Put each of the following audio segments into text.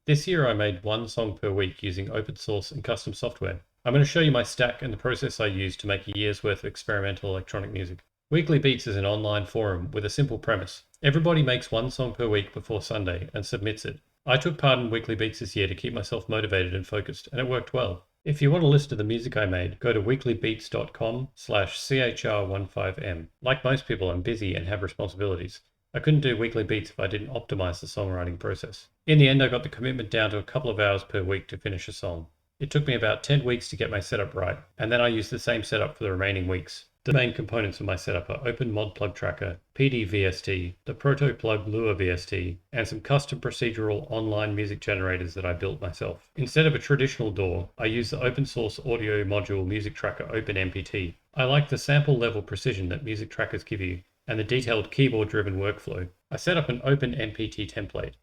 This year I made one song per week using open source and custom software. I'm going to show you my stack and the process I used to make a year's worth of experimental electronic music. Weekly Beats is an online forum with a simple premise. Everybody makes one song per week before Sunday and submits it. I took part in Weekly Beats this year to keep myself motivated and focused, and it worked well. If you want a list of the music I made, go to weeklybeats.com/chr15m. Like most people, I'm busy and have responsibilities. I couldn't do Weekly Beats if I didn't optimize the songwriting process. In the end, I got the commitment down to a couple of hours per week to finish a song. It took me about 10 weeks to get my setup right, and then I used the same setup for the remaining weeks. The main components of my setup are OpenMod Tracker, PD-VST, the Proto-Plug Lua VST, and some custom procedural online music generators that I built myself. Instead of a traditional DAW, I use the open source audio module music tracker OpenMPT. I like the sample level precision that music trackers give you, and the detailed keyboard-driven workflow. I set up an OpenMPT template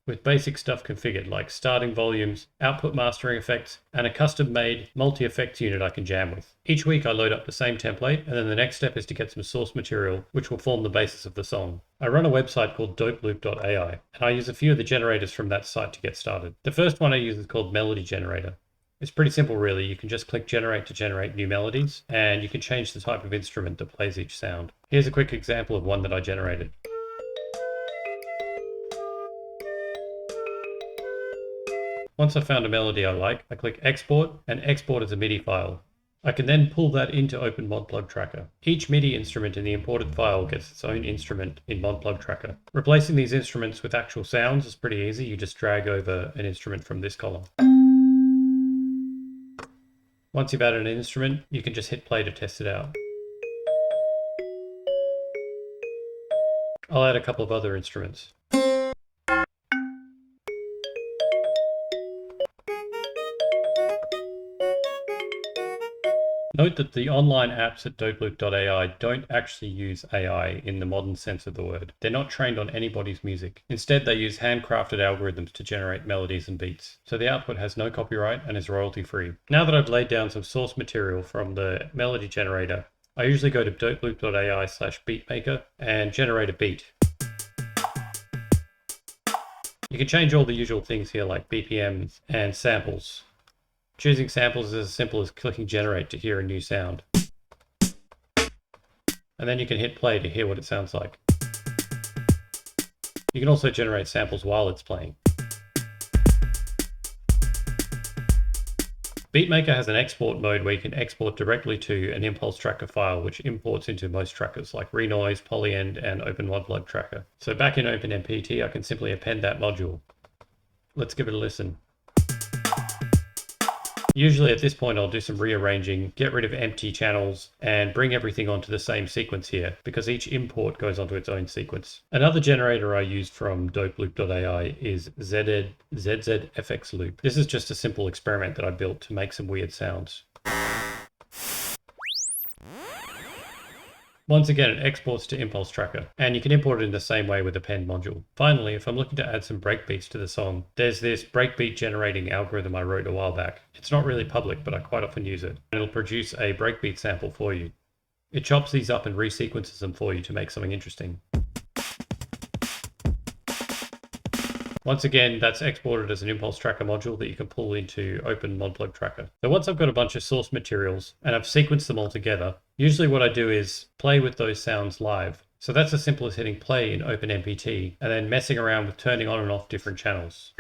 with basic stuff configured like starting volumes, output mastering effects, and a custom-made multi-effects unit I can jam with. Each week I load up the same template, and then the next step is to get some source material which will form the basis of the song. I run a website called dopeloop.ai, and I use a few of the generators from that site to get started. The first one I use is called Melody Generator. It's pretty simple really. You can just click generate to generate new melodies, and you can change the type of instrument that plays each sound. Here's a quick example of one that I generated. Once I've found a melody I like, I click export and export as a MIDI file. I can then pull that into OpenMod Tracker. Each MIDI instrument in the imported file gets its own instrument in ModPlug Tracker. Replacing these instruments with actual sounds is pretty easy. You just drag over an instrument from this column. Once you've added an instrument, you can just hit play to test it out. I'll add a couple of other instruments. Note that the online apps at dopeloop.ai don't actually use AI in the modern sense of the word. They're not trained on anybody's music. Instead, they use handcrafted algorithms to generate melodies and beats. So the output has no copyright and is royalty-free. Now that I've laid down some source material from the melody generator, I usually go to dopeloop.ai/beatmaker and generate a beat. You can change all the usual things here like BPMs and samples. Choosing samples is as simple as clicking generate to hear a new sound. And then you can hit play to hear what it sounds like. You can also generate samples while it's playing. BeatMaker has an export mode where you can export directly to an impulse tracker file, which imports into most trackers like Renoise, Polyend, and OpenMod Tracker. So back in OpenMPT, I can simply append that module. Let's give it a listen. Usually at this point I'll do some rearranging, get rid of empty channels, and bring everything onto the same sequence here, because each import goes onto its own sequence. Another generator I used from dopeloop.ai is ZZFX Loop. This is just a simple experiment that I built to make some weird sounds. Once again, it exports to Impulse Tracker, and you can import it in the same way with Append module. Finally, if I'm looking to add some breakbeats to the song, there's this breakbeat generating algorithm I wrote a while back. It's not really public, but I quite often use it. And it'll produce a breakbeat sample for you. It chops these up and resequences them for you to make something interesting. Once again, that's exported as an Impulse Tracker module that you can pull into OpenMod Tracker. So once I've got a bunch of source materials and I've sequenced them all together, usually what I do is play with those sounds live. So that's as simple as hitting play in OpenMPT and then messing around with turning on and off different channels.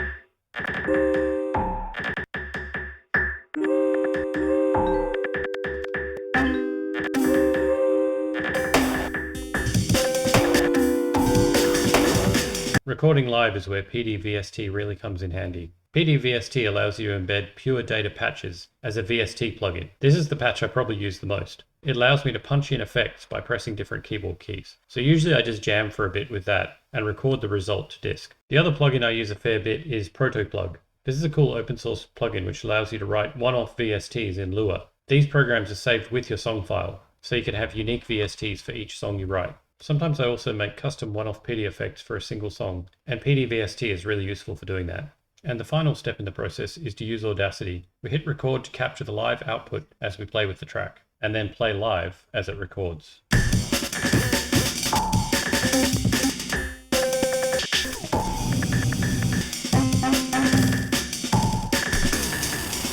Recording live is where PD-VST really comes in handy. PD-VST allows you to embed pure data patches as a VST plugin. This is the patch I probably use the most. It allows me to punch in effects by pressing different keyboard keys. So usually I just jam for a bit with that and record the result to disk. The other plugin I use a fair bit is Proto-Plug. This is a cool open source plugin which allows you to write one-off VSTs in Lua. These programs are saved with your song file, so you can have unique VSTs for each song you write. Sometimes I also make custom one-off PD effects for a single song, and PD-VST is really useful for doing that. And the final step in the process is to use Audacity. We hit record to capture the live output as we play with the track, and then play live as it records.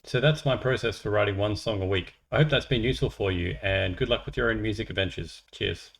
So that's my process for writing one song a week. I hope that's been useful for you, and good luck with your own music adventures. Cheers.